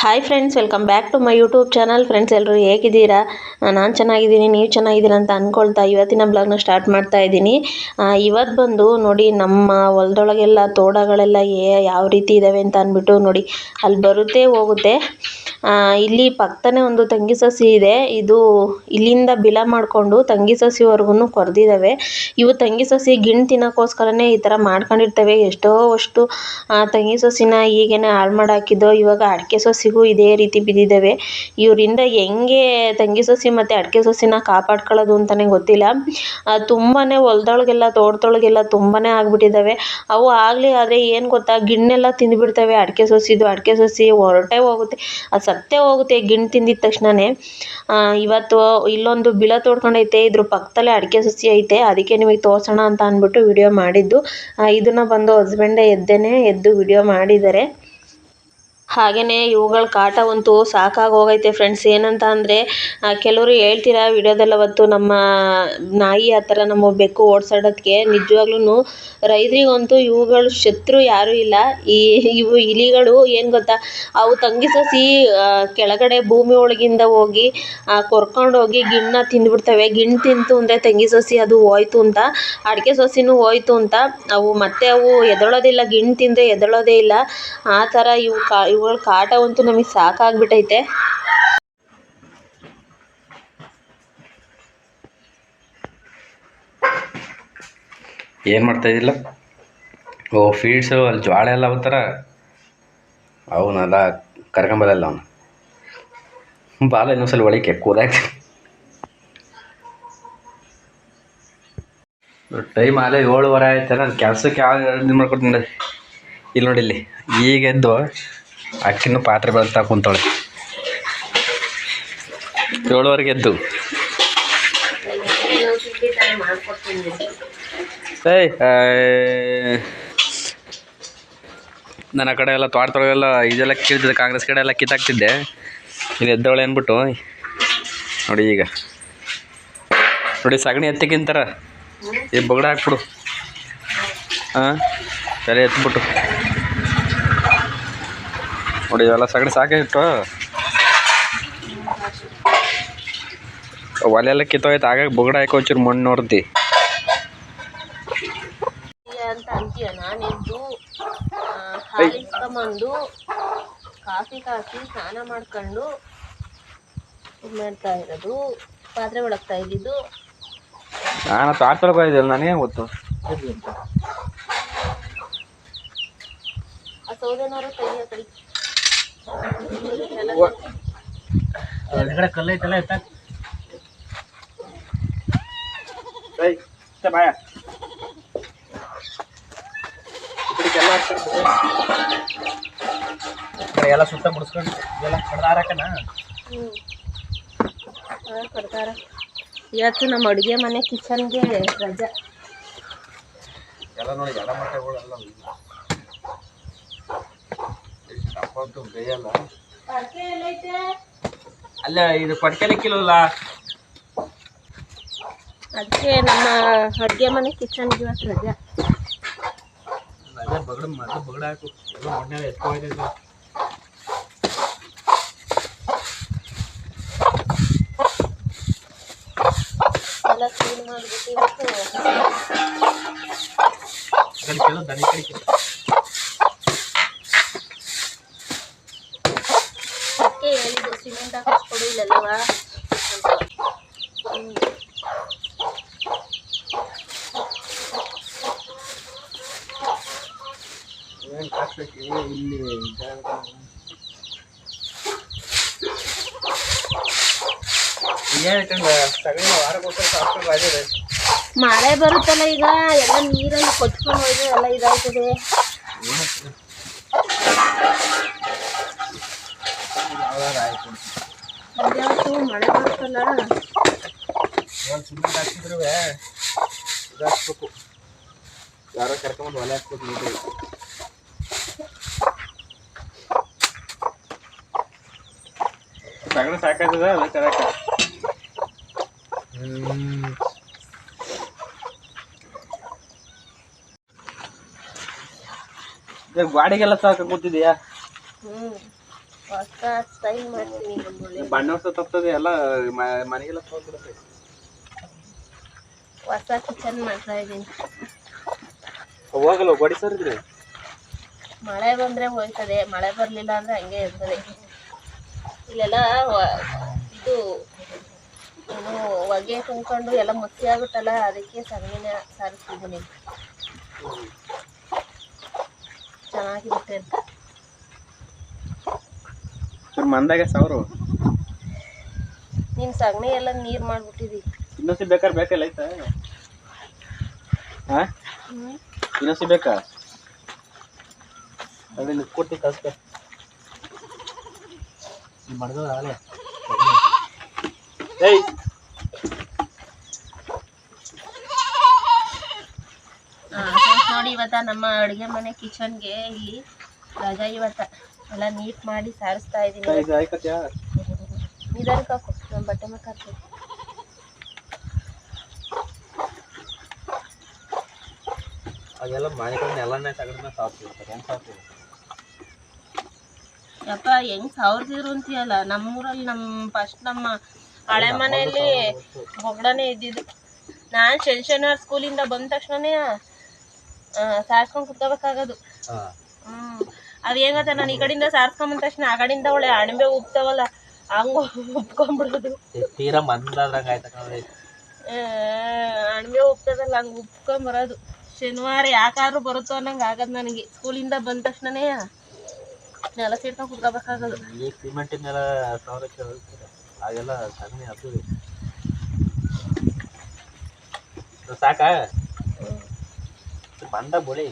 Hi friends, welcome back to my YouTube channel. Friends, ಎಲ್ಲರೂ ಹೇಗಿದ್ದೀರಾ? ನಾನು ಚೆನ್ನಾಗಿದ್ದೀನಿ, ನೀವು ಚೆನ್ನಾಗಿದ್ದೀರಾ ಅಂತ ಅಂದ್ಕೊಳ್ತಾ ಇವತ್ತಿನ ಬ್ಲಾಗ್ನ ಸ್ಟಾರ್ಟ್ ಮಾಡ್ತಾ ಇದ್ದೀನಿ. ಇವತ್ತು ಬಂದು ನೋಡಿ, ನಮ್ಮ ಹೊಲದೊಳಗೆಲ್ಲ ತೋಡಗಳೆಲ್ಲ ಯಾವ ರೀತಿ ಇದ್ದಾವೆ ಅಂತ ಅಂದ್ಬಿಟ್ಟು ನೋಡಿ, ಅಲ್ಲಿ ಬರುತ್ತೆ ಹೋಗುತ್ತೆ. ಇಲ್ಲಿ ಪಕ್ಕನೇ ಒಂದು ತಂಗಿ ಸಸಿ ಇದೆ. ಇದು ಇಲ್ಲಿಂದ ಬಿಲ ಮಾಡಿಕೊಂಡು ತಂಗಿ ಸಸಿವರೆಗೂ ಕೊರೆದಿದ್ದಾವೆ. ಇವು ತಂಗಿ ಸಸಿ ಗಿಣ್ಣು ತಿನ್ನೋಕ್ಕೋಸ್ಕರನೇ ಈ ಥರ ಮಾಡ್ಕೊಂಡಿರ್ತವೆ. ಎಷ್ಟೋ ಅಷ್ಟು ತಂಗಿ ಸಸಿನ ಹೀಗೇನೆ ಹಾಳು ಮಾಡಾಕಿದ್ದೋ. ಇವಾಗ ಅಡಿಕೆ ಸಸಿಗೂ ಇದೇ ರೀತಿ ಬಿದ್ದಿದ್ದಾವೆ. ಇವರಿಂದ ಹೆಂಗೆ ತಂಗಿ ಸಸಿ ಮತ್ತು ಅಡಿಕೆ ಸಸಿನ ಕಾಪಾಡ್ಕೊಳ್ಳೋದು ಅಂತಲೇ ಗೊತ್ತಿಲ್ಲ. ತುಂಬಾ ಹೊಲದೊಳಗೆಲ್ಲ ತೋಟದೊಳಗೆಲ್ಲ ತುಂಬಾ ಆಗ್ಬಿಟ್ಟಿದ್ದಾವೆ. ಅವು ಆಗಲಿ ಆದರೆ ಏನು ಗೊತ್ತಾ, ಗಿಣ್ಣೆಲ್ಲ ತಿಂದುಬಿಡ್ತವೆ ಅಡಿಕೆ ಸಸಿ ಹೊರಟೇ ಹೋಗುತ್ತೆ, ಅದು ಸತ್ತೇ ಹೋಗುತ್ತೆ ಗಿಣ್ಣು ತಿಂದಿದ ತಕ್ಷಣವೇ. ಇವತ್ತು ಇಲ್ಲೊಂದು ಬಿಳ ತೋಡ್ಕೊಂಡೈತೆ, ಇದ್ರ ಪಕ್ಕದಲ್ಲೇ ಅಡಿಕೆ ಸಸಿ ಐತೆ. ಅದಕ್ಕೆ ನಿಮಗೆ ತೋರಿಸೋಣ ಅಂತ ಅಂದ್ಬಿಟ್ಟು ವಿಡಿಯೋ ಮಾಡಿದ್ದು. ಇದನ್ನು ಬಂದು ಹಸ್ಬೆಂಡೇ ಎದ್ದು ವಿಡಿಯೋ ಮಾಡಿದ್ದಾರೆ. ಹಾಗೆಯೇ ಇವುಗಳ ಕಾಟವಂತೂ ಸಾಕಾಗಿ ಹೋಗೈತೆ ಫ್ರೆಂಡ್ಸ್. ಏನಂತ ಅಂದರೆ, ಕೆಲವರು ಹೇಳ್ತೀರಾ ವಿಡಿಯೋದಲ್ಲಿ ಅವತ್ತು ನಮ್ಮ ನಾಯಿ ಆ ಥರ ನಮ್ಮ ಬೆಕ್ಕು ಓಡಿಸಾಡೋದಕ್ಕೆ. ನಿಜವಾಗ್ಲೂ ರೈತರಿಗಂತೂ ಇವುಗಳು ಶತ್ರು ಯಾರೂ ಇಲ್ಲ. ಇವು ಇಲಿಗಳು ಏನು ಗೊತ್ತಾ, ಅವು ತಂಗಿ ಸಸಿ ಕೆಳಗಡೆ ಭೂಮಿ ಒಳಗಿಂದ ಹೋಗಿ ಕೊರ್ಕೊಂಡೋಗಿ ಗಿಣ್ಣನ್ನ ತಿಂದುಬಿಡ್ತವೆ. ಗಿಣ್ಣು ತಿಂತು ಅಂದರೆ ತಂಗಿ ಸಸಿ ಅದು ಹೋಯ್ತು ಅಂತ, ಅಡಿಕೆ ಸಸಿನೂ ಹೋಯ್ತು ಅಂತ. ಅವು ಎದಳೋದಿಲ್ಲ, ಗಿಣ್ಣು ತಿಂದರೆ ಎದಳೋದೇ ಇಲ್ಲ. ಆ ಥರ ಇವುಗಳ ಕಾಟವಂತೂ ನಮಗೆ ಸಾಕಾಗ್ಬಿಟ್ಟೈತೆ. ಏನು ಮಾಡ್ತಾ ಇದ್ದಿಲ್ಲ? ಫೀಡ್ಸು ಅಲ್ಲಿ ಜ್ವಾಳ ಎಲ್ಲ ಅವತ್ತರ ಅವನ್ನೆಲ್ಲ ಕರ್ಕೊಂಬರಲ್ಲ. ಅವನು ಬಾಲ ಇನ್ನೊಂದ್ಸಲ ಒಳಗೆ ಕೂದಾಕ್ತಿ. ಟೈಮ್ ಆಲೇ 7:15 ಆಯ್ತು. ನಾನು ಕೆಲಸಕ್ಕೆ ಇದು ಮಾಡ್ಕೊಡ್ತೀನಿ. ಇಲ್ಲಿ ನೋಡಿ, ಇಲ್ಲಿ ಈಗ ಎದ್ದು ಅಕ್ಕಿನೂ ಪಾತ್ರೆ ಬೆಳೆಸ್ತಾ ಕುಂತಾಳೆ. 7:15 ಎದ್ದು ನಾನು ಆ ಕಡೆ ಎಲ್ಲ ತೋಟದೊಳಗೆಲ್ಲ ಇದೆಲ್ಲ ಕೀಳ್ತಿದ್ದೆ, ಕಾಂಗ್ರೆಸ್ ಕಡೆ ಎಲ್ಲ ಕಿತ್ತಾಕ್ತಿದ್ದೆ. ಇದು ಎದ್ದವಳೆ ಅಂದ್ಬಿಟ್ಟು ನೋಡಿ, ಈಗ ನೋಡಿ ಸಗಣಿ ಎತ್ತಿಕ್ಕಿಂತಾರ ಈ ಬಗಡ ಹಾಕ್ಬಿಡು. ಸರಿ ಎತ್ಬಿಟ್ಟು ನೋಡಿ, ಇವೆಲ್ಲ ಸಗಣಿ ಸಾಕಾಗಿತ್ತು. ಒಲೆಲ್ಲ ಕಿತ್ತೋಯ್ತು. ಆಗಾಗ ಬಗಡ ಹಾಕಿ ಒಂಚೂರು ಮಣ್ಣು ನೋಡ್ತಿ ಅಂತ ಅಂತೀಯ. ನಾನೆದ್ದು ಹಾಲಿಸ್ಕೊಂಬಂದು ಕಾಫಿ ಕಾಸಿ ಸ್ನಾನ ಮಾಡ್ಕೊಂಡು ಇದು ಮಾಡ್ತಾ ಇರೋದು, ಪಾತ್ರೆ ಒಳಗ್ತಾ ಇದ್ದಿದ್ದು. ನಾನು ತೋಟದೊಳಗೆ ಹೋಗಿದ್ದೆ, ನನಗೇನು ಗೊತ್ತು. ಆ ಸೌದೆನವರು ತೆಗಿಯ ಕಡೆ ಕಲ್ಲೈತಲ್ಲ ಬಾಯ ಎಲ್ಲ ಸುತ್ತ ಮುಡಿಸ್ಕೊಂಡು ಎಲ್ಲ ಕಡ್ದಾರಕನ ಕಡ್ದಾರ. ಇವತ್ತು ನಮ್ಮ ಅಡುಗೆ ಮನೆ ಕಿಚನ್ಗೆ ರಜಾ. ಎಲ್ಲ ನೋಡಿ, ಎಡ ಮಟ್ಟಗಳೆಲ್ಲ ಬೇಯಲ್ಲ. ಅಲ್ಲ, ಇದು ಕೊಟ್ಕೆಲೆ ಕಿಲೋಲ್ಲ. ಅದಕ್ಕೆ ನಮ್ಮ ಅಡುಗೆ ಮನೆ ಕಿಚನ್ಗೆ ಇವತ್ತು ರಜಾ. ಬಗಡ ಹಾಕು, ಎಲ್ಲ ಮಣ್ಣೆಲ್ಲ ಎತ್ಕೋಯ್ತೈತೆ. ಎಲ್ಲ ಕ್ಲೀನ್ ಮಾಡಿಬಿಟ್ಟು ಇವತ್ತು ದನಿ ಕಡಿಕೆ ಅದಕ್ಕೆ ಹೇಳಿದ್ದು, ಸಿಮೆಂಟ್ ಹಾಕಿಸ್ಕೊಡು ಇಲ್ಲಲ್ವ. ಮಳೆ ಬರುತ್ತಲ್ಲ ಈಗ, ಎಲ್ಲ ನೀರಲ್ಲಿ ಕೊಚ್ಕೊಂಡು ಹೋಯ್ತು, ಎಲ್ಲ ಇದಾಗ್ತದೆ. ಮಳೆ ಬರುತ್ತಲ್ಲ, ಸಿಮೆಂಟ್ ಹಾಕ್ತಿದ್ರು ಇದು ಹಾಕ್ಬೇಕು. ಯಾರೋ ಕರ್ಕೊಂಬಂದು ಒಲೆ ಹಾಕ್ಬೇಕು. ನೀಟಾಗಿ ಸಗಣಿ ಸಾಕಾಗ್ತದ, ಅದೇ ಕರೆಕ್ಟ್. ಗಾಡಿಗೆಲ್ಲ ಸಾಕ ಕೂತಿದ್ಯಾ? ಹೊಸ ಸ್ಟೈಲ್ ಮಾಡ್ತೀನಿ ನಮ್ಮಲ್ಲಿ. ಬಣ್ಣ ಹೊಸ ತಪ್ಪದೆ ಎಲ್ಲ ಮನೆಗೆಲ್ಲ ಹೋಗ್ಬಿಡುತ್ತೆ. ಹೊಸ ಕಿಚನ್ ಮಾಡ್ತಾ ಇದ್ದೀನಿ. ಹೋಗಲ್ಲ ಗೋಡಿ ಸರ್ ಇದ್ರೆ ಮಳೆ ಬಂದ್ರೆ ಹೋಯ್ತದೆ, ಮಳೆ ಬರ್ಲಿಲ್ಲ ಅಂದ್ರೆ ಹಂಗೆ ಇರ್ತದೆ. ಇಲ್ಲೆಲ್ಲ ಇದು ಏನು ಹೊಗೆ ತುಂಬ್ಕೊಂಡು ಎಲ್ಲ ಮುಚ್ಚಿ ಆಗುತ್ತಲ್ಲ, ಅದಕ್ಕೆ ಸಗಣಿನ ಸಾರಿಸ್ತಿದ್ದೀನಿ. ಚೆನ್ನಾಗಿರುತ್ತೆ ಅಂತ. ಮಂದಾಗೆ ಸಾವಿರ ನೀನ್ ಸಗಣಿ ಎಲ್ಲ ನೀರ್ ಮಾಡ್ಬಿಟ್ಟಿದಿ. ಇನ್ನೊಸಿ ಬೇಕಾದ್ರೆ ಬೇಕಲ್ಲ ಐತ ಇನ್ನೊಸಿ ಬೇಕಾ ಅದೇ ಕೊಡ್ತಿ ಕಳ್ಸ್ಕ ಮಾಡಿದ್ರೆ ಏಯ್ ನೋಡಿ ಇವತ್ತ ನಮ್ಮ ಅಡುಗೆ ಮನೆ ಕಿಚನ್ಗೆ ಇಲ್ಲಿ ರಜಾ ಇವತ್ತ ಎಲ್ಲ ನೀಟ್ ಮಾಡಿ ಸಾರಿಸ್ತಾ ಇದ್ದೀನಿ. ನಿಧಾನಕ್ಕೆ ಹಾಕು, ನಮ್ಮ ಬಟ್ಟೆ ಮಕ್ಕ ಹಾಕ್ತೀನಿ. ಅದೆಲ್ಲ ಮನೆಗಳನ್ನ ಎಲ್ಲನೇ ತಗೊಂಡ್ರೆ ಸಾಕ್ತಿರ್ತಾರೆ. ಹೆಂಗೆ ಸಾಕ್ತೀವಿ ಯಪ್ಪ, ಹೆಂಗ್ ಸಾವ್ರದಿದ್ರು ಅಂತೀಯಲ್ಲ. ನಮ್ಮೂರಲ್ಲಿ ನಮ್ಮ ಹಳೆ ಮನೆಯಲ್ಲಿ ಬೊಗಡನೆ ಇದ್ದಿದ್ದು. ನಾನು ಶನಿವಾರ ಸ್ಕೂಲಿಂದ ಬಂದ ತಕ್ಷಣನೇ ಸಾರ್ಸ್ಕೊಂಡು ಕುತ್ಕೋಬೇಕಾಗೋದು. ಅದು ಹೆಂಗ್ ಗೊತ್ತಾ, ನಾನು ಈ ಕಡೆಯಿಂದ ಸಾರ್ಸ್ಕೊಂಬಂದ ತಕ್ಷಣ ಆ ಕಡೆಯಿಂದ ಒಳ್ಳೆ ಅಣಬೆ ಉಪ್ತಾವಲ್ಲ, ಹಂಗ ಉಪ್ಕೊಂಡ್ಬಿಡೋದು. ತೀರಾ ಮಂದಾದ್ರಂಗ ಆಯ್ತ ಅಣಬೆ ಉಪ್ತದಲ್ಲ, ಹಂಗೆ ಉಪ್ಕೊಂಬರೋದು. ಶನಿವಾರ ಯಾಕಾದ್ರೂ ಬರುತ್ತೋ ಅನ್ನಂಗೆ ಆಗದು ನನಗೆ. ಸ್ಕೂಲಿಂದ ಬಂದ ತಕ್ಷಣನೇ ನೆಲ ಸೇರ್ಕೊಂಡು ಕುತ್ಕೋಬೇಕಾಗೋದು. ಈ ಸಿಮೆಂಟಿನೆಲ್ಲ ಸಾವಿರಕ್ಕೆ ಹಾಗೆಲ್ಲ ಸಗಣಿ ಅದು ಸಾಕಾ ಬಂದ ಬೋಳಿ.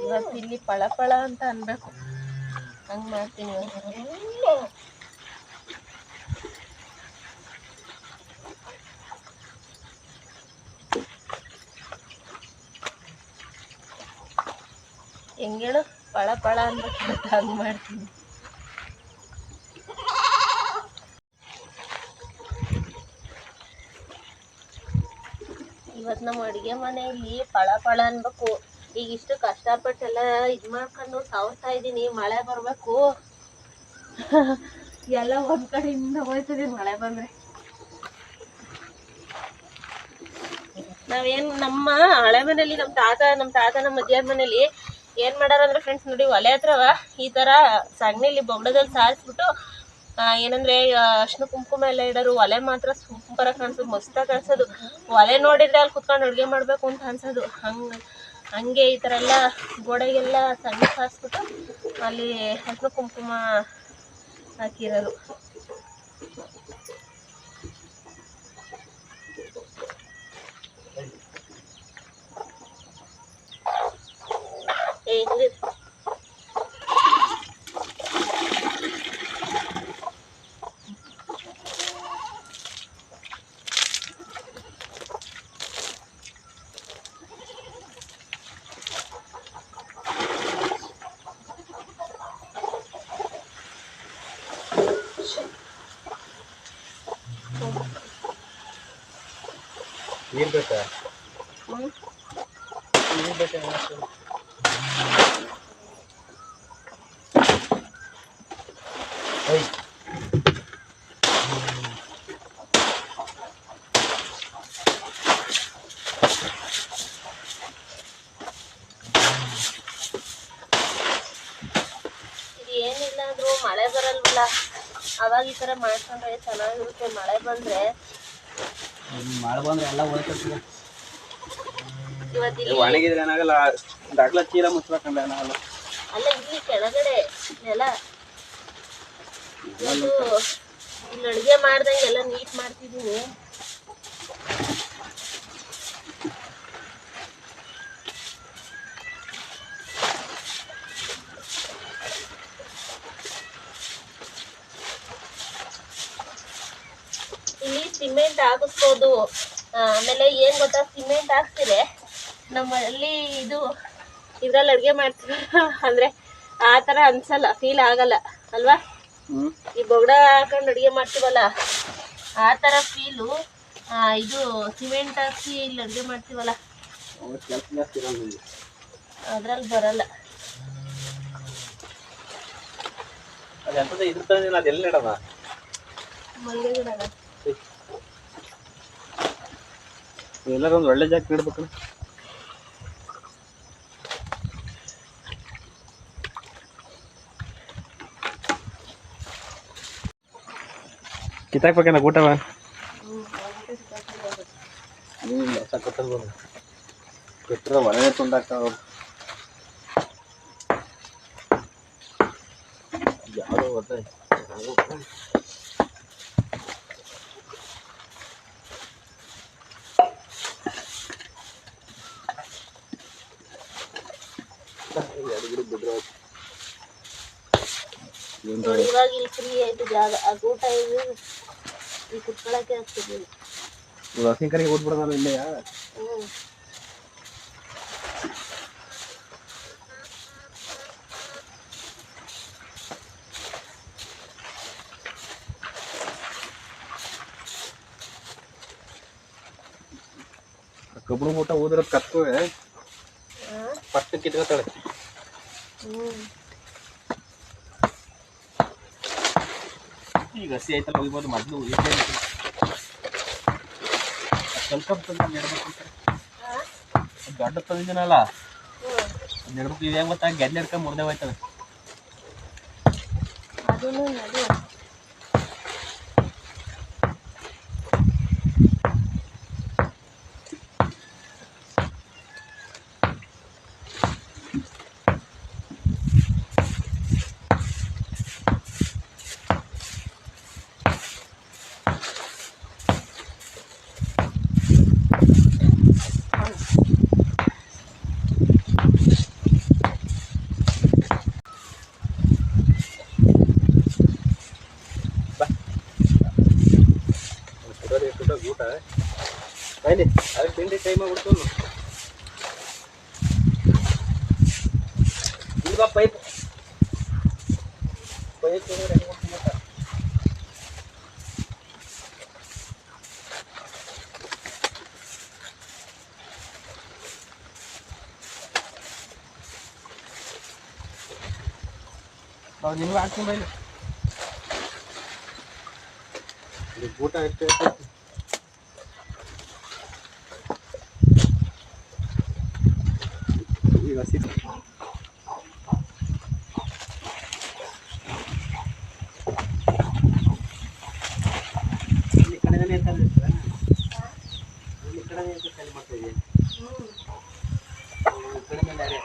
ಇವತ್ತು ಇಲ್ಲಿ ಪಳ ಪಳ ಅಂತ ಅನ್ಬೇಕು, ಹಂಗೆ ಮಾಡ್ತೀನಿ. ಹೆಂಗೇಳು, ಪಳ ಪಳ ಅನ್ಬೇಕು, ಹಂಗೆ ಮಾಡ್ತೀನಿ. ಇವತ್ತು ನಮ್ಮ ಅಡುಗೆ ಮನೆಯಲ್ಲಿ ಪಳ ಪಳ ಅನ್ಬೇಕು. ಈಗ ಇಷ್ಟು ಕಷ್ಟಪಟ್ಟೆಲ್ಲ ಇದು ಮಾಡ್ಕೊಂಡು ಸಾವ್ತಾ ಇದ್ದೀನಿ. ಮಳೆ ಬರಬೇಕು, ಎಲ್ಲ ಒಂದ್ ಕಡೆಯಿಂದ ಹೋಯ್ತದೆ ಮಳೆ ಬಂದ್ರೆ. ನಾವೇನು ನಮ್ಮ ಹಳೆ ಮನೇಲಿ ನಮ್ಮ ತಾತ ನಮ್ಮ ಅಜ್ಜಿಯರ ಮನೇಲಿ ಏನು ಮಾಡಾರ ಅಂದ್ರೆ ಫ್ರೆಂಡ್ಸ್ ನೋಡಿ, ಒಲೆ ಹತ್ರವ ಈ ಥರ ಸಗಣಿಲಿ ಬೊಗಡದಲ್ಲಿ ಸಾರಿಸ್ಬಿಟ್ಟು ಏನಂದರೆ ಅರ್ಶಿನ ಕುಂಕುಮ ಎಲ್ಲ ಇಡೋರು. ಒಲೆ ಮಾತ್ರ ಸೂಪರಾಗಿ ಕಾಣಿಸೋದು, ಮಸ್ತಾಗಿ ಕಾಣಿಸೋದು. ಒಲೆ ನೋಡಿದರೆ ಅಲ್ಲಿ ಕುತ್ಕೊಂಡು ಅಡುಗೆ ಮಾಡಬೇಕು ಅಂತ ಅನ್ಸೋದು. ಹಂಗೆ ಈ ಥರ ಎಲ್ಲ ಗೋಡೆಗೆಲ್ಲ ಸಗಣಿ ಸಾರಿಸ್ಬಿಟ್ಟು ಅಲ್ಲಿ ಅರ್ಶಿನ ಕುಂಕುಮ ಹಾಕಿರೋದು. ನೀರು ಬೇಕಾ? ನೀರು ಬೇಕಾ? ಏನಿಲ್ಲ ಅಂದ್ರೂ ಮಳೆ ಬರಲ್ವಲ್ಲ, ಅವಾಗ ಈ ಥರ ಮಾಡ್ಕೊಂಡ್ರೆ ಚೆನ್ನಾಗಿರುತ್ತೆ. ಮಳೆ ಬಂದರೆ ಎಲ್ಲ ಹೋಗ್ತದೆ. ಇವತ್ತಿಲ್ಲಿ ಒಣಗಿದ್ರೆ ಏನಾಗಲ್ಲ, ದಾಖಲ ಚೀಲ ಮುಚ್ಬೇಕಂದ್ರೆ ಏನಾಗಲ್ಲ. ಅಲ್ಲ, ಇಲ್ಲಿ ಕೆಳಗಡೆ ನೆಲ ಇಲ್ಲಿ ಅಡುಗೆ ಮಾಡ್ದಂಗೆ ಎಲ್ಲ ನೀಟ್ ಮಾಡ್ತಿದ್ದೀನಿ. ಇಲ್ಲಿ ಸಿಮೆಂಟ್ ಹಾಕಿಸ್ಬೋದು. ಆಮೇಲೆ ಏನು ಗೊತ್ತಾ, ಸಿಮೆಂಟ್ ಹಾಕ್ಸಿದ್ರೆ ನಮ್ಮಲ್ಲಿ ಇದ್ರಲ್ಲಿ ಅಡುಗೆ ಮಾಡ್ತೀವಿ ಅಂದರೆ ಆ ಥರ ಅನ್ಸಲ್ಲ, ಫೀಲ್ ಆಗಲ್ಲ ಅಲ್ವಾ? ಈ ಬೊಗಡ ಹಾಕೊಂಡು ಅಡುಗೆ ಮಾಡ್ತೀವಲ್ಲ, ಆ ಥರ ಫೀಲು ಇದು ಸಿಮೆಂಟ್ ಹಾಕಿ ಇಲ್ಲಿ ಅಡುಗೆ ಮಾಡ್ತೀವಲ್ಲ ಅದ್ರಲ್ಲಿ ಬರಲ್ಲ. ಅದೆಲ್ಲ ಇಡೋಣ ಮಲ್ಲಿಗೆ ಗಿಡ ಎಲ್ಲರೂ ಒಂದು ಒಳ್ಳೆ ಜಾಗ ಇಡ್ಬೇಕು. ಕಿತ್ತಾಕ್ಬೇಕೇನ ಊಟವ ಕೆಟ್ಟರೆ ಒಳಗೆ ತುಂಡಾಗ್ತಾವ. ಯಾವುದು ಗೊತ್ತಾಯ್ತು ನೋಡಿ. ಇವಾಗ ಇಲ್ಲಿ ಫ್ರೀ ಆಯ್ತು ಜಾಗ, ಆ ಊಟ ಇದು ಈ ಕುತ್ಕೊಳಕ್ಕೆ ಆಗ್ತಿರ್ಲಿಲ್ಲ. ಹಸಿಂಕರಿಗೆ ಓದ್ಬಿಡೋದಲ್ಲ ಇಲ್ಲೆಯಾ. ಕಬ್ಬಣ ಊಟ ಹೋದ್ರ ಕತ್ತವೆ ಪಟ್ಟು ಕಿತ್ಕೊತಾಳೆ. ಈಗ ಹಸಿ ಆಯ್ತಲ್ಲ ಹೋಗ್ಬೋದು. ಮೊದಲು ಸ್ವಲ್ಪ ದೊಡ್ಡ ತಂದಿದ್ದೀನಲ್ಲ ನೆಡ್ಬೇಕು. ಇದು ಹೆಂಗ್ ಗೊತ್ತಾ, ಗೆದ್ದೆ ಹಿಡ್ಕೊಂಡು ಮುರ್ದೆ ಹೋಯ್ತದೆ. ಊಟ ಅಲ್ಲಿ ಅದಕ್ಕೆ ತಿಂಡಿ ಟೈಮ್ ಆಗ್ಬಿಡ್ತು. ಈಗ ಪೈಪ್ ನಿಮ್ಗೆ ಹಾಕ್ತೀನಿ ಬೈಲಿ. ಊಟ ಎಷ್ಟು ಈಗ ಹಸಿ ಇಲ್ಲಿ ಕಡೆನೇ ಖಾಲಿ ಮಾಡ್ತಾ ಇದೆಯಾ? ಕಡಿಮೆ ಬೇರೆ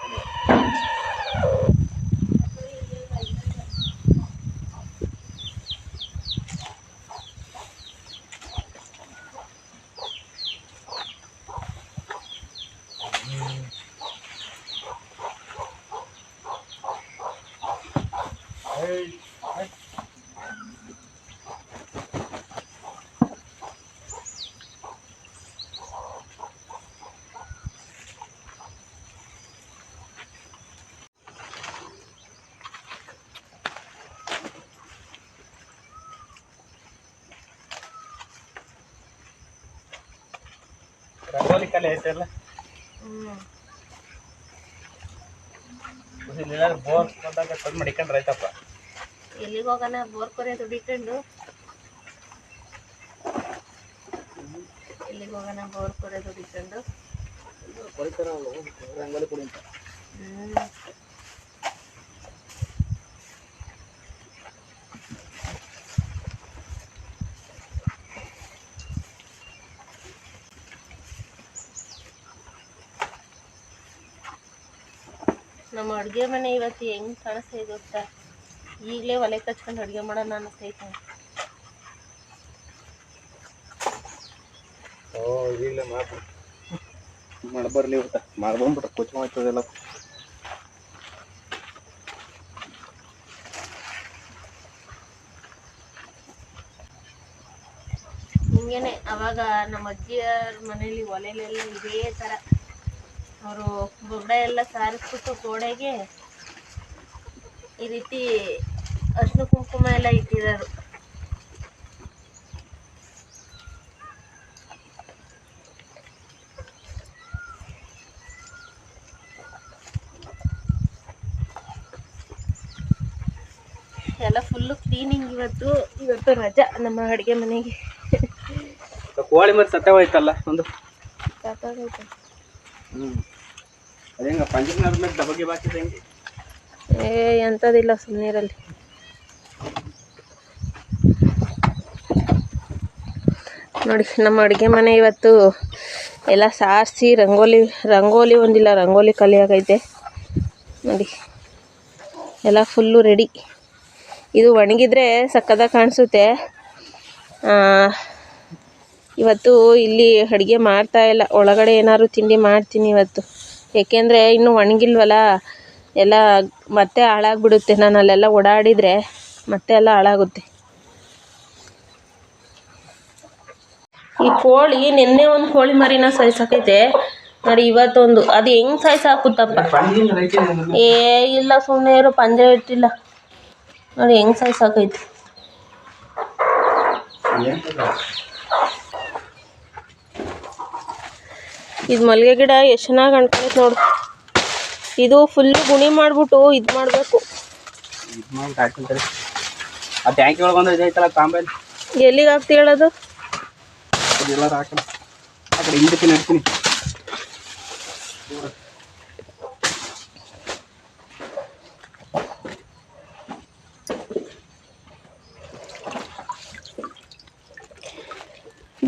ರಂಗೋಲಿ ಕಲೆ ಐತೆಲ್ಲ. ಬೋರ್ ಬಂದಾಗ ತಂದು ಮಡಿಕೊಂಡ್ರೆ ಆಯ್ತಪ್ಪ. ಎಲ್ಲಿಗೆ ಹೋಗೋಣ ಬೋರ್ ಕೊರೆ ದುಡಿಕೊಂಡು, ಎಲ್ಲಿಗೆ ಹೋಗೋಣ ಬೋರ್ ಕೊರೆ ದುಡಿಕೊಂಡು ರಂಗೋಲಿ ಕೊಡಿ ಅಂತ. ನಮ್ಮ ಅಡುಗೆ ಮನೆ ಇವತ್ತು ಹೆಂಗೆ ಕಾಣಿಸ್ತಾ ಇದೆ ಗೊತ್ತಾ? ಈಗಲೇ ಒಲೆ ಕಚ್ಕೊಂಡು ಅಡುಗೆ ಮಾಡೋಣ ಅನ್ನಿಸ್ತೈತೆ. ಈಗಲೇ ಮಾಡಬರ್ಲಿ ಇವತ್ತ ಮಾಡ್ಬಂದ್ಬಿಟ್ರೆ ಕೊಚ್ಚ ಮಾಡ್ತದೆಲ್ಲ. ಹಿಂಗೇನೆ ಅವಾಗ ನಮ್ಮ ಅಜ್ಜಿಯರ ಮನೇಲಿ ಒಲೆಲೆಲ್ಲ ಇದೇ ಥರ ಅವರು ಬೊಗಡೆ ಎಲ್ಲ ಸಾರಿಸ್ಬಿಟ್ಟು ಗೋಡೆಗೆ ಈ ರೀತಿ ಅರ್ಶಿನ ಕುಂಕುಮ ಎಲ್ಲ ಇಟ್ಟಿರೋರು. ಎಲ್ಲ ಫುಲ್ಲು ಕ್ಲೀನಿಂಗ್. ಇವತ್ತು ರಜಾ ನಮ್ಮ ಅಡುಗೆ ಮನೆಗೆ. ಕೋಳಿ ಮತ್ತೆ ಸತ್ತ ಹೋಯ್ತಲ್ಲ ಒಂದು. ಸಾಕಾಗೈತೆ. ಅದೇಂಗ ಪಂಚನಾದ ಮೇಲೆ ದಬಗೆ ಬಾಕಿದೆ ಹೆಂಗೆ? ಎಂಥದಿಲ್ಲ ಸುಮ್ಮನಿರಲ್ಲಿ. ನೋಡಿ ನಮ್ಮ ಅಡುಗೆ ಮನೆ ಇವತ್ತು ಎಲ್ಲ ಸಾರಿಸಿ ರಂಗೋಲಿ ಒಂದಿಲ್ಲ ರಂಗೋಲಿ ಕಲಿಯಾಗೈತೆ ನೋಡಿ. ಎಲ್ಲ ಫುಲ್ಲು ರೆಡಿ. ಇದು ಒಣಗಿದ್ರೆ ಸಕ್ಕದಾಗಿ ಕಾಣಿಸುತ್ತೆ. ಇವತ್ತು ಇಲ್ಲಿ ಅಡುಗೆ ಮಾಡ್ತಾಯಿಲ್ಲ, ಒಳಗಡೆ ಏನಾದ್ರು ತಿಂಡಿ ಮಾಡ್ತೀನಿ ಇವತ್ತು. ಏಕೆಂದರೆ ಇನ್ನೂ ಒಣಗಿಲ್ವಲ್ಲ, ಎಲ್ಲ ಮತ್ತೆ ಹಾಳಾಗ್ಬಿಡುತ್ತೆ. ನಾನು ಅಲ್ಲೆಲ್ಲ ಓಡಾಡಿದರೆ ಮತ್ತೆ ಎಲ್ಲ ಹಾಳಾಗುತ್ತೆ. ಈ ಕೋಳಿ ನಿನ್ನೆ ಒಂದು ಕೋಳಿ ಮರಿನ ಸಾಯ್ಸಾಕೈತೆ ನೋಡಿ, ಇವತ್ತೊಂದು. ಅದು ಹೆಂಗೆ ಸಾಯ್ಸಾಕುತ್ತಪ್ಪ? ಇಲ್ಲ ಸುಮ್ಮನೆ ಇರೋ, ಪಂಜೆ ಇಟ್ಟಿಲ್ಲ ನೋಡಿ ಹೆಂಗೆ ಸಾಯ್ಸಾಕೈತೆ. ಇದು ಮಲ್ಲಿಗೆ ಗಿಡ ಎಷ್ಟು ಚೆನ್ನಾಗಿ ಅಂಟ್ಕೈತೆ ನೋಡು. ಇದು ಫುಲ್ಲು ಗುಣಿ ಮಾಡಿಬಿಟ್ಟು ಇದು ಮಾಡಬೇಕು. ಎಲ್ಲಿಗೆ ಹಾಕ್ತಿ ಹೇಳೋದು?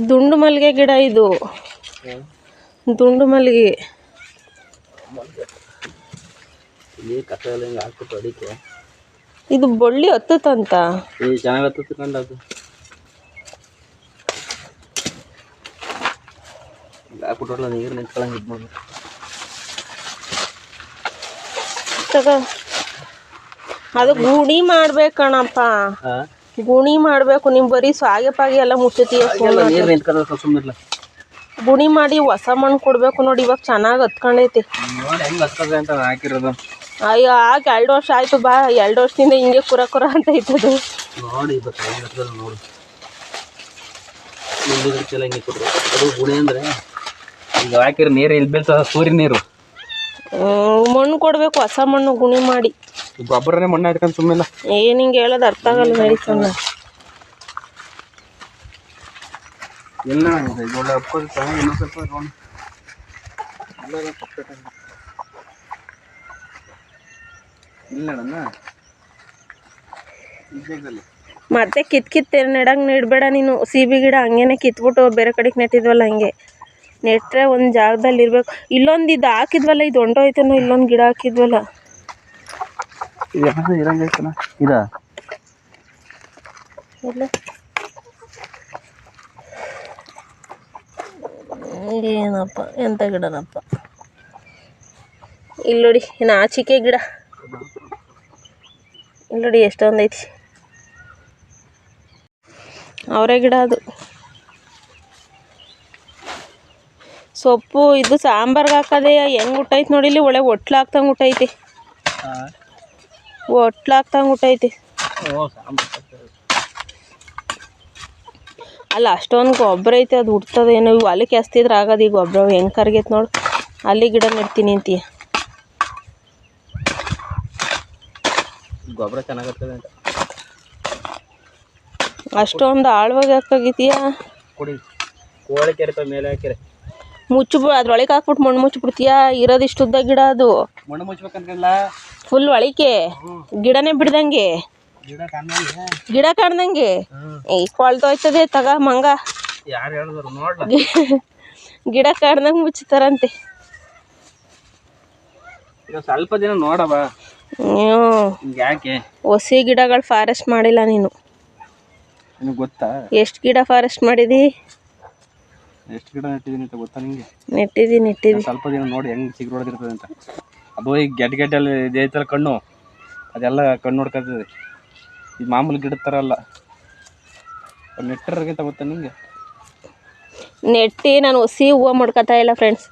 ದುಂಡು ಮಲ್ಲಿಗೆ ಗಿಡ ಇದು, ದುಂಡು ಮಲ್ಲಿಗೆ. ಇದು ಬಳ್ಳಿ ಹತ್ತುತ್ತಂತ. ಅದು ಗುಣಿ ಮಾಡ್ಬೇಕಣಪ್ಪ, ಗುಣಿ ಮಾಡ್ಬೇಕು. ನೀವು ಬರೀ ಸಾಗೆ ಪಾಗೆ ಎಲ್ಲ ಮುಚ್ಚುತ್ತೀಯ. ಗುಣಿ ಮಾಡಿ ಹೊಸ ಮಣ್ಣು ಕೊಡ್ಬೇಕು ನೋಡಿ. ಇವಾಗ ಚೆನ್ನಾಗಿ ಹತ್ಕೊಂಡೈತಿ. ಅಯ್ಯೋ ಆಗ 2 ವರ್ಷ ಆಯ್ತು ಬಾ. 2 ವರ್ಷದಿಂದ ಹಿಂಗೆ ಕುರ ಅಂತ ಐತದು. ನೀರು ಇಲ್ಲಿ ಬೀಳ್ತದ, ಸೂರ್ಯ ನೀರು. ಮಣ್ಣು ಕೊಡ್ಬೇಕು, ಹೊಸ ಮಣ್ಣು ಗುಣಿ ಮಾಡಿ. ಗೊಬ್ಬರನೇ ಮಣ್ಣು ಇಟ್ಕೊಂಡು ಸುಮ್ಮನೆ ಏನು ಹಿಂಗೆ ಹೇಳೋದು ಅರ್ಥ ಆಗಲ್ಲ ನಡೀತಲ್ಲ. ಇಲ್ಲ ಮತ್ತೆ ಕಿತ್ತು ನೆಡಂಗೆ ನೆಡಬೇಡ ನೀನು. ಸೀಬೆ ಗಿಡ ಹಂಗೇನೆ ಕಿತ್ಬಿಟ್ಟು ಬೇರೆ ಕಡೆಗೆ ನೆಟ್ಟಿದ್ವಲ್ಲ, ಹಂಗೆ ನೆಟ್ಟರೆ ಒಂದು ಜಾಗದಲ್ಲಿ ಇರಬೇಕು. ಇಲ್ಲೊಂದು ಇದು ಹಾಕಿದ್ವಲ್ಲ, ಇದು ಹೊಂಟೋಯ್ತೇನೋ. ಇಲ್ಲೊಂದು ಗಿಡ ಹಾಕಿದ್ವಲ್ಲ, ಏನಪ್ಪ ಎಂಥ ಗಿಡನಪ್ಪ. ಇಲ್ಲಿ ನೋಡಿ, ನಾಚಿಕೆ ಗಿಡ. ಇಲ್ಲಿ ನೋಡಿ ಎಷ್ಟೊಂದೈತಿ. ಅವರೇ ಗಿಡ ಅದು. ಸೊಪ್ಪು ಇದು ಸಾಂಬಾರ್ಗೆ ಹಾಕೋದೆ ಹೆಂಗೆ ಹುಟ್ಟೈತೆ ನೋಡಿ. ಇಲ್ಲಿ ಒಳ್ಳೆ ಒಟ್ಲಾಗ್ತಂಗೆ ಹುಟ್ಟೈತಿ, ಒಟ್ಲಾಗ್ತಂಗೆ ಹುಟ್ಟೈತಿ. ಅಲ್ಲ ಅಷ್ಟೊಂದು ಗೊಬ್ಬರ ಐತೆ, ಅದು ಹುಡ್ತದೆ ಏನೋ. ಇವು ಹೊಲಕ್ಕೆ ಎಸ್ತಿದ್ರೆ ಆಗೋದು. ಈ ಗೊಬ್ಬರ ಹೆಂಗೆ ಕರ್ಗೈತೆ ನೋಡು. ಅಲ್ಲಿ ಗಿಡ ನೆಡ್ತೀನಿ ಅಂತೀಯ. ಗೊಬ್ಬರ ಚೆನ್ನಾಗಿರ್ತದೆ ಅಂತ ಅಷ್ಟೊಂದು ಆಳವಾಗಿ ಹಾಕಾಗಿದೀಯ. ಕೋಳಿ ಕೆರೆ ಮೇಲೆ ಹಾಕಿರೆ ಮುಚ್ಚು, ಅದ್ರೊಳಗೆ ಹಾಕ್ಬಿಟ್ಟು ಮಣ್ಣು ಮುಚ್ಚಿಬಿಡ್ತೀಯ. ಇರೋದಿಷ್ಟು ಉದ್ದ ಗಿಡ ಅದು. ಮಣ್ಣು ಮುಚ್ಬೇಕಂದ್ರಲ್ಲ, ಫುಲ್ ಒಳಕ್ಕೆ ಗಿಡನೇ ಬಿಡ್ದಂಗೆ, ಗಿಡ ಕಾಣ್ದಂಗೆ. ಕೊಳ್ತೋಯ್ತದೆ ತಗ ಮಂಗ. ಯಾರು ಹೇಳಿದ್ರು ನೋಡ್ಲ? ಗಿಡ ಕಾಣ್ದಂಗೆ ಮುಚ್ಚುತ್ತಾರಂತೆ. ಸ್ವಲ್ಪ ದಿನ ನೋಡವ. ಯಾಕೆ ಹೊಸಿ ಗಿಡಗಳು ಫಾರೆಸ್ಟ್ ಮಾಡಿಲ್ಲ ನೀನು? ಗೊತ್ತಾ ಎಷ್ಟು ಗಿಡ ಫಾರೆಸ್ಟ್ ಮಾಡಿದಿ? ಎಷ್ಟು ಗಿಡ ನೆಟ್ಟಿದ್ದೀನಿ ಅಂತ ಗೊತ್ತಾ ನಿಂಗೆ? ನೆಟ್ಟಿದ್ದೀನಿ. ಸ್ವಲ್ಪ ದಿನ ನೋಡಿ ಹೆಂಗೆ ಚಿಗುರೊಡೆದಿರ್ತದೆ ಅಂತ. ಅದು ಈಗ ಗೆಡ್ಡೆಲ್ಲಿ ಇದೈತಲ್ಲ ಕಣ್ಣು, ಅದೆಲ್ಲ ಕಣ್ಣು ನೋಡ್ಕೊತದೆ. ಇದು ಮಾಮೂಲಿ ಗಿಡದ ಥರ ಅಲ್ಲ, ನೆಟ್ಟರ್ಗಿಂತ ಗೊತ್ತಾ ನಿಂಗೆ? ನೆಟ್ಟಿ ನಾನು ಹೊಸಿ ಹೂವು ಮಾಡ್ಕೊತಾ ಇಲ್ಲ ಫ್ರೆಂಡ್ಸ್.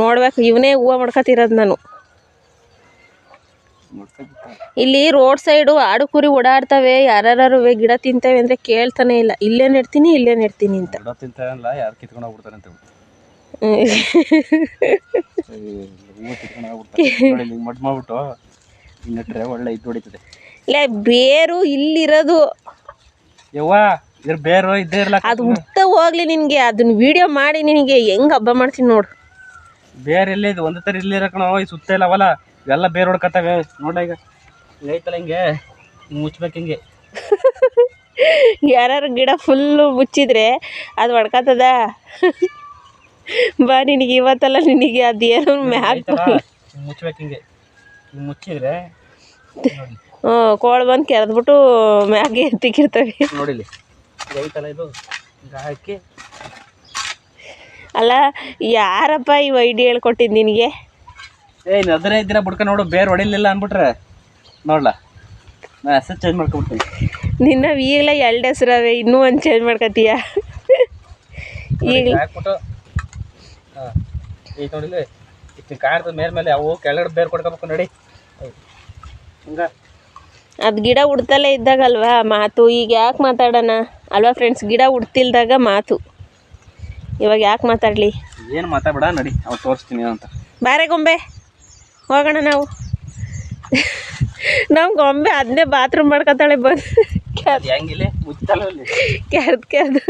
ನೋಡ್ಬೇಕು, ಇವನೇ ಹೂವು ಮಾಡ್ಕೊತಿರೋದು ನಾನು. ಇಲ್ಲಿ ರೋಡ್ ಸೈಡು ಆಡು ಕುರಿ ಓಡಾಡ್ತವೆ. ಯಾರು ಗಿಡ ತಿಂತವೆ ಅಂದರೆ ಕೇಳ್ತಾನೆ ಇಲ್ಲ. ಇಲ್ಲೇ ನೆಡ್ತೀನಿ ಅಂತ. ಗಿಡ ತಿಂತಾರಲ್ಲ, ಯಾರು ಕಿತ್ಕೊಂಡು ಹೋಗ್ಬಿಡ್ತಾರೆ ಅಂತ ಹೂವು ಕಿತ್ಕೊಂಡು ಹೋಗ್ಬಿಡ್ತಾರೆ. ಮಡ್ ಮಾಡ್ಬಿಟ್ಟು ನೆಟ್ಟರೆ ಒಳ್ಳೆ ಇದು ಹೊಡಿತದೆ. ಲೇ ಬೇರು ಇಲ್ಲಿರೋದು ಯವ್ವ ಇದ್ರ ಬೇರು ಇದ್ದೇ ಇರ್ಲ ಅದು ಹುಟ್ಟ ಹೋಗ್ಲಿ ನಿನಗೆ ಅದನ್ನ ವಿಡಿಯೋ ಮಾಡಿ ನಿನಗೆ ಹೆಂಗೆ ಹಬ್ಬ ಮಾಡ್ತೀನಿ ನೋಡು. ಬೇರೆ ಎಲ್ಲೇ ಇದು ಒಂದೇ ಥರ ಇಲ್ಲಿ ಇರಕಣ ಈ ಸುತ್ತ ಇಲ್ಲ ಅವಲ್ಲ ಇವೆಲ್ಲ ಬೇರೆ ಹೊಡ್ಕತ್ತವೆ ನೋಡ ಈಗ ಐತಲ್ಲ ಹಿಂಗೆ ಮುಚ್ಬೇಕು ಹಿಂಗೆ. ಯಾರು ಗಿಡ ಫುಲ್ಲು ಮುಚ್ಚಿದ್ರೆ ಅದು ಹೊಡ್ಕತ್ತದ. ಬಾ ನಿನಗೆ ಇವತ್ತಲ್ಲ ನಿನಗೆ ಅದೇನೋ ಮ್ಯಾಗ ಮುಚ್ಬೇಕು ಹಿಂಗೆ ಹಿಂಗೆ ಮುಚ್ಚಿದ್ರೆ ಹ್ಞೂ ಕೋಳು ಬಂದು ಕೆರೆದ್ಬಿಟ್ಟು ಮ್ಯಾಗೆ ಎತ್ತಿಕ್ಕಿರ್ತವೆ ನೋಡಿಲಿ ಐತಲ್ಲ ಇದು ಹಿಂಗೆ ಹಾಕಿ. ಅಲ್ಲ ಯಾರಪ್ಪ ಈ ಐಡಿಯಾ ಹೇಳ್ಕೊಟ್ಟಿದ್ದು ನಿನಗೆ? ನೀನು ಅದನ್ನೇ ಇದ್ದೀರ ಬಿಡ್ಕ ನೋಡು ಬೇರೆ ಹೊಡಿಲಿಲ್ಲ ಅಂದ್ಬಿಟ್ರೆ ನೋಡ್ಲಾ ನಾನು ಹೆಸರು ಚೇಂಜ್ ಮಾಡ್ಕೊಬಿಡ್ತೀನಿ. ನಿನ್ನ ಈಗಲೇ 2 ಹೆಸರವೆ ಇನ್ನೂ ಒಂದು ಚೇಂಜ್ ಮಾಡ್ಕೊತೀಯ ಈಗ ಹಾಕ್ಬಿಟ್ಟು ಹಾಂ ಈಗ ನೋಡಿಲಿ ಇಷ್ಟು ಕಾಡ್ದ ಮೇಲೆ ಅವು ಕೆಳಗಡೆ ಬೇರೆ ಕೊಡ್ಕೋಬೇಕು ನೋಡಿ ಹಿಂಗೆ. ಅದು ಗಿಡ ಉಡ್ತಲೇ ಇದ್ದಾಗಲ್ವಾ ಮಾತು. ಈಗ ಯಾಕೆ ಮಾತಾಡೋಣ ಅಲ್ವಾ ಫ್ರೆಂಡ್ಸ್? ಗಿಡ ಉಡ್ತಿಲ್ದಾಗ ಮಾತು. ಇವಾಗ ಯಾಕೆ ಮಾತಾಡಲಿ? ಏನು ಮಾತಾಡ ನಡಿ ಅವ್ರು ತೋರಿಸ್ತೀನಿ ಅಂತ. ಬಾರೆ ಗೊಂಬೆ ಹೋಗೋಣ ನಾವು. ನಮ್ಮ ಗೊಂಬೆ ಅದನ್ನೇ ಬಾತ್ರೂಮ್ ಮಾಡ್ಕೊತಾಳೆ ಬಂದು ಹೆಂಗಿಲ್ಲ ಮುಚ್ಚಲ್ಲ ಕೆರ್ದು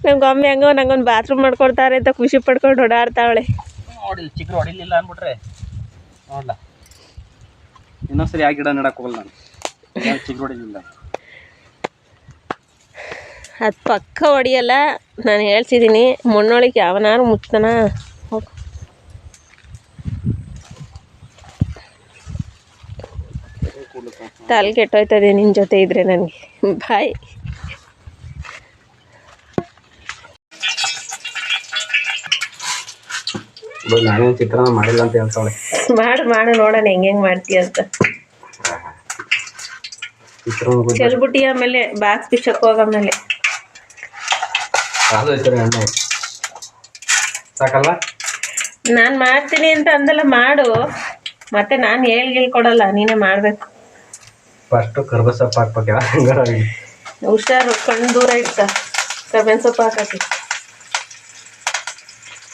ನಮ್ಮ ಗೊಂಬೆ ಹೆಂಗೋ ನಂಗೊಂದು ಬಾತ್ರೂಮ್ ಮಾಡ್ಕೊಡ್ತಾರೆ ಅಂತ ಖುಷಿ ಪಡ್ಕೊಂಡು ಓಡಾಡ್ತಾವಳೆ. ನೋಡಿಲ್ಲ ಚಿಕ್ಕರು ಹೊಡಿಲಿಲ್ಲ ಅಂದ್ಬಿಟ್ರೆ ನೋಡ್ಲಾ ಇನ್ನೊಂದ್ಸರಿ ಆ ಗಿಡ ನೆಡಕ್ಕೆ ಹೋಗಲ್ಲ ನಾನು ಚಿಕ್ಕರು ಹೊಡಿಲಿಲ್ಲ. ಅದು ಪಕ್ಕ ಹೊಡಿಯಲ್ಲ ನಾನು ಹೇಳ್ತಿದ್ದೀನಿ. ಮಣ್ಣೊಳಗೆ ಯಾವನಾರು ಮುಚ್ತಾನ. ತಲೆ ಕೆಟ್ಟೋಯ್ತದೆ ನಿನ್ನ ಜೊತೆ ಇದ್ರೆ ನನಗೆ. ಬಾಯ್. ನಾನೇ ಚಿತ್ರಾನ್ನ ಮಾಡಿಲ್ಲ ಅಂತ ಹೇಳ್ತಾಳೆ. ಮಾಡು ನೋಡೋಣ ಹೆಂಗೆ ಮಾಡ್ತೀಯ ಅಂತ. ಚೆಲ್ಬಿಟ್ಟಿ ಆಮೇಲೆ ಬಾಕ್ಸ್ ಬಿಚ್ಚಕ್ಕೆ ಹೋಗಮೇಲೆ ಸಾಕಲ್ಲ. ನಾನು ಮಾಡ್ತೀನಿ ಅಂತ ಅಂದಲ್ಲ ಮಾಡು. ಮತ್ತೆ ನಾನು ಹೇಳ್ಕೊಡಲ್ಲ ನೀನೇ ಮಾಡಬೇಕು. ಫಸ್ಟು ಕರ್ಬೇವು ಸೊಪ್ಪು ಹಾಕ್ಬೇಕು. ಹುಷಾರು ಕಣ್ಣು ದೂರ ಇಟ್ಟ ಕರ್ಬೇವಿನ ಸೊಪ್ಪು ಹಾಕಿ.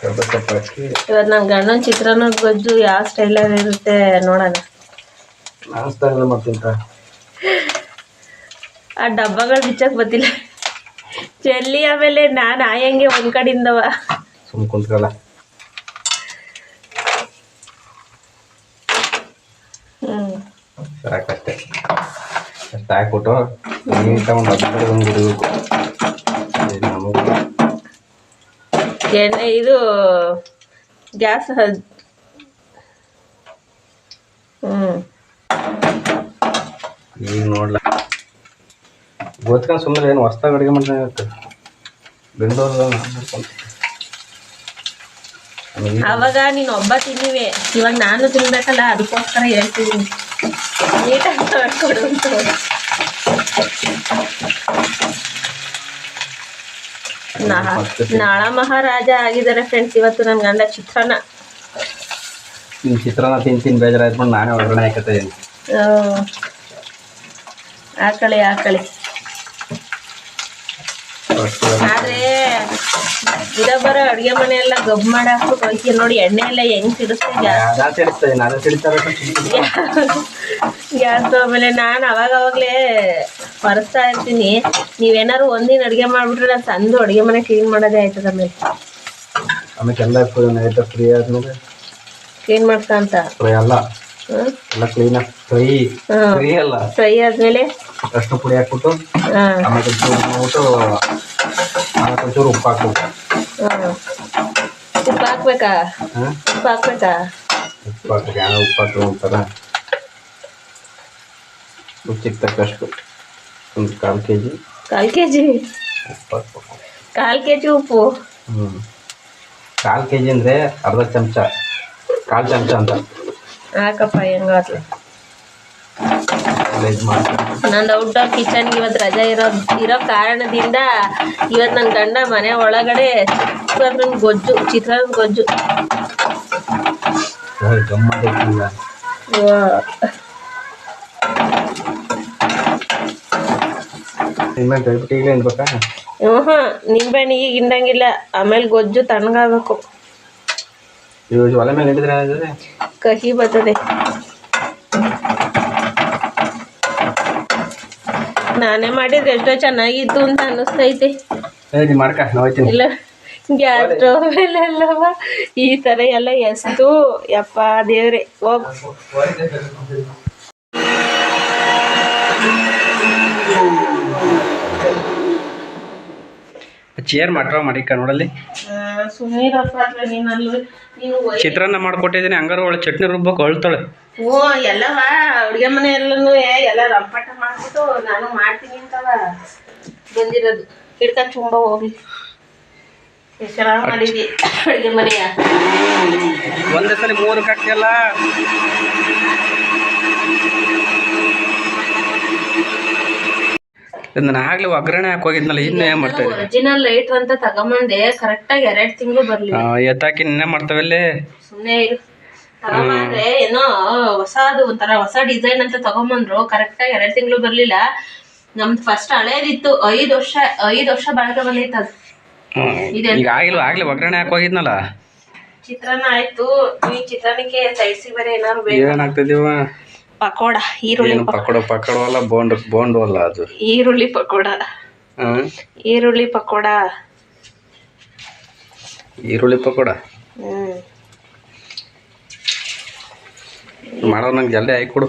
ಕರ್ಬೇವು ಸೊಪ್ಪು ಹಾಕಿ ಇವತ್ತು ನನ್ನ ಗಂಡನ ಚಿತ್ರಾನ್ನ ಗೊಜ್ಜು ಯಾವ ಸ್ಟೈಲಲ್ಲಿ ಇರುತ್ತೆ ನೋಡೋಣ. ನಾನು ಸ್ಟೈಲ್ ಮಾಡ್ತೀನಿ. ಆ ಡಬ್ಬಗಳು ಬಿಚ್ಚಕ್ಕೆ ಗೊತ್ತಿಲ್ಲ ಚೆಲ್ಲಿ. ಆಮೇಲೆ ನಾನು ಆಯಂಗೆ ಒಂದು ಕಡೆಯಿಂದವ ಸುಮ್ಮನೆ ಕುಂತ್ಕಲ್ಲ. ಸಾಕಷ್ಟೆ ಅಷ್ಟು ಹಾಕ್ಬಿಟ್ಟು ನೀಟಾಗಿ ಒಂದು 10 ಕಡೆ ಒಂದು ಬಿಡಬೇಕು. ಎಣ್ಣೆ ಇದು ಗ್ಯಾಸ್ ಈಗ ನೋಡ್ಲ ಗೊತ್ಕೊಂಡು ಸುಮ್ಮನೆ ಏನು ಹೊಸ್ದಾಗಿ ಅಡುಗೆ ಮಾಡ್ದಂಗೆ ಬೆಂದೋರು. ಅವಾಗ ನೀನು ಒಬ್ಬ ತಿನ್ನಿವೆ, ಇವಾಗ ನಾನು ತಿನ್ಬೇಕಲ್ಲ, ಅದಕ್ಕೋಸ್ಕರ ಹೇಳ್ತಿದ್ದೀನಿ ನೀಟಾಗಿ ಮಾಡ್ಕೊಡು ಅಂತ. ನಾಳ ಮಹಾರಾಜ ಆಗಿದ್ದಾರೆ ಫ್ರೆಂಡ್ಸ್ ಇವತ್ತು ನನ್ನ ಗಂಡ. ಚಿತ್ರಾನ್ನ ಚಿತ್ರಾನ್ನ ತಿಂತೀನಿ ಬೇಜಾರಾಯ್ತು ನಾನೇ ಒಳಗಡೆ ಹಾಕತ್ತಾ ಇದ್ದೀನಿ. ಹಾಕಳಿ ಆದ್ರೆ ಇದ ಬರೋ ಅಡುಗೆ ಮನೆ ಎಲ್ಲ ಗಬ್ಬು ಮಾಡಿ ಹಾಕ್ಬಿಟ್ಟು ಹೋಯ್ತೀಯ ನೋಡಿ. ಎಣ್ಣೆ ಎಲ್ಲ ಹೆಂಗ್ ಸಿಡಿಸ್ತೇ ಗ್ಯಾಸ್. ಆಮೇಲೆ ನಾನು ಅವಾಗವಾಗಲೇ ಹೊರಸ್ತಾ ಇರ್ತೀನಿ. ನೀವೇನಾದ್ರು ಒಂದಿನ ಅಡುಗೆ ಮಾಡಿಬಿಟ್ರೆ ನಾನು ಸಂದು ಅಡುಗೆ ಮನೆ ಕ್ಲೀನ್ ಮಾಡೋದೇ ಆಯ್ತದ. ಆಮೇಲೆ ಎಲ್ಲ ಫ್ರೀ ಆದ್ಮೇಲೆ ಕ್ಲೀನ್ ಮಾಡ್ಕೊಂತ ಎಲ್ಲ ಕ್ಲೀನ್ ಫ್ರೀ ಅಲ್ಲ ಫ್ರೈ ಆದ್ಮೇಲೆ ಅಷ್ಟು ಪುಡಿ ಹಾಕ್ಬಿಟ್ಟು ಆಮೇಲೆ ನೋಡ್ಬಿಟ್ಟು ಒಂಚೂರು ಉಪ್ಪು ಹಾಕ್ಬೇಕು. ಉಪ್ಪು ಹಾಕ್ಬೇಕಾ? ಉಪ್ಪು ಹಾಕ್ಬೇಕಾ? ಉಪ್ಪು ಹಾಕ್ಬೇಕು. ಯಾವ ಉಪ್ಪು ಹಾಕಿ ಅಂತಾರ ರುಚಿಗೆ ತಕ್ಕಷ್ಟು ಒಂದು 1/4 kg ಉಪ್ಪು ಹಾಕ್ಬೇಕು. 1/4 kg ಉಪ್ಪು. 1/4 kg ಅಂದರೆ ಅರ್ಧ ಚಮಚ, 1/4 ಚಮಚ ಅಂತ ಹಾಕಪ್ಪ. ಹೆಂಗಾಗ್ಲಿ ನಂದು ಔಟ್ಡೋರ್ ಕಿಚನ್ಗೆ ಇವತ್ತು ರಜೆ ಇರೋ ಕಾರಣದಿಂದ ಇವತ್ತು ನನ್ನ ಗಂಡ ಮನೆ ಒಳಗಡೆ ಚಿತ್ರಾನ್ನ ಗೊಜ್ಜು ನಿಂಬೆಹಣ್ಣು ಈಗ ಹಿಂಡಂಗಿಲ್ಲ. ಆಮೇಲೆ ಗೊಜ್ಜು ತಣ್ಣಗಾಗಬೇಕು. ಒಲೆ ಮೇಲೆ ಹಿಡಿದ್ರೆ ಕಹಿ ಬರ್ತದೆ. ನಾನೇ ಮಾಡಿದ್ರೆ ಎಷ್ಟೋ ಚೆನ್ನಾಗಿತ್ತು ಅಂತ ಅನ್ನಿಸ್ತೈತೆ. ನೀ ಮಾಡ್ಕ ನಾ ಹೋಯ್ತೀನಿ. ಇಲ್ಲ ಗ್ಯಾಸ್ ಸ್ಟವ್ ಮೇಲೆಲ್ಲವ ಈ ಥರ ಎಲ್ಲ ಎಸ್ತು ಯಪ್ಪ ದೇವ್ರೆ ಹೋಗು. ಚೇರ್ ಮಾಡ್ರ ಮಾಡಿಕ ನೋಡಲ್ಲಿ. ಸುಮ್ಮನಿರಪ್ಪ ನೀನು ಚಿತ್ರಾನ್ನ ಮಾಡ್ಕೊಟ್ಟಿದ್ದೀನಿ, ಹಂಗಾರ ಒಳ್ಳೆ ಚಟ್ನಿ ರುಬ್ಬಕ್ಕೆ ಅಳ್ತಾಳೆ. ಹ್ಞೂ ಎಲ್ಲವ ಅಡುಗೆ ಮನೆ ಎಲ್ಲನೂ ಎಲ್ಲ ರಂಪಾಟ ಮಾಡ್ಬಿಟ್ಟು ನಾನು ಮಾಡ್ತೀನಿ ಅಂತವ ಬಂದಿರೋದು. ಹಿಡ್ಕ ತುಂಬ ಹೋಗ್ಲಿ. ಎಷ್ಟು ಚೆನ್ನಾಗಿ ಮಾಡಿದ್ವಿ ಅಡುಗೆ ಮನೆಯ. ಒಂದೇ ಸಲ 3 ಹಾಕ್ತಿಯಲ್ಲ. ನಾನು ಆಗ್ಲೇ ಒಗ್ಗರಣೆ ಹಾಕಿ ಹೋಗಿದ್ನಲ್ಲ, ಇನ್ನೂ ಏನು ಮಾಡ್ತಾ ಇದ್ದೀನಿ. ಒರಿಜಿನಲ್ ಲೈಟ್ರ್ ಅಂತ ತಗೊಂಬಂದೆ, ಕರೆಕ್ಟಾಗಿ 2 ತಿಂಗಳು ಬರಲಿಲ್ಲ. ಎತ್ತಾಕಿ ನಿನ್ನೆ ಮಾಡ್ತಾವಲ್ಲಿ. ಸುಮ್ಮನೆ ಇರು. ತಗೊಂಬಂದ್ರೆ ಏನೋ ಹೊಸದು ಒಂಥರ ಹೊಸ ಡಿಸೈನ್ ಅಂತ ತಗೊಂಬಂದ್ರು, ಕರೆಕ್ಟಾಗಿ 2 ತಿಂಗಳು ಬರಲಿಲ್ಲ. ನಮ್ದು ಫಸ್ಟ್ ಹಳೇದಿತ್ತು, 5 ವರ್ಷ ಬಾಳಿಕೆ ಬಂದೈತೆ ಅದು. ಈಗ ಆಗ್ಲೇ ಒಗ್ಗರಣೆ ಹಾಕಿ ಹೋಗಿದ್ನಲ್ಲ. ಚಿತ್ರಾನ್ನ ಆಯ್ತು. ಈ ಚಿತ್ರಾನ್ನಕ್ಕೆ ಸೈಡ್ಸಿಗೆ ಬೇರೆ ಏನಾದ್ರು ಬೇಕು. ಏನಾಗ್ತಿದೀವ? ಪಕೋಡ, ಈರುಳ್ಳಿ ಪಕೋಡ ಅಲ್ಲ, ಬೋಂಡು ಅಲ್ಲ ಅದು. ಈರುಳ್ಳಿ ಪಕೋಡ. ಈರುಳ್ಳಿ ಪಕೋಡ. ಈರುಳ್ಳಿ ಪಕೋಡ ಮಾಡೋ ನಂಗೆ ಜಲ್ದಿ ಹಾಕಿ ಕೊಡು.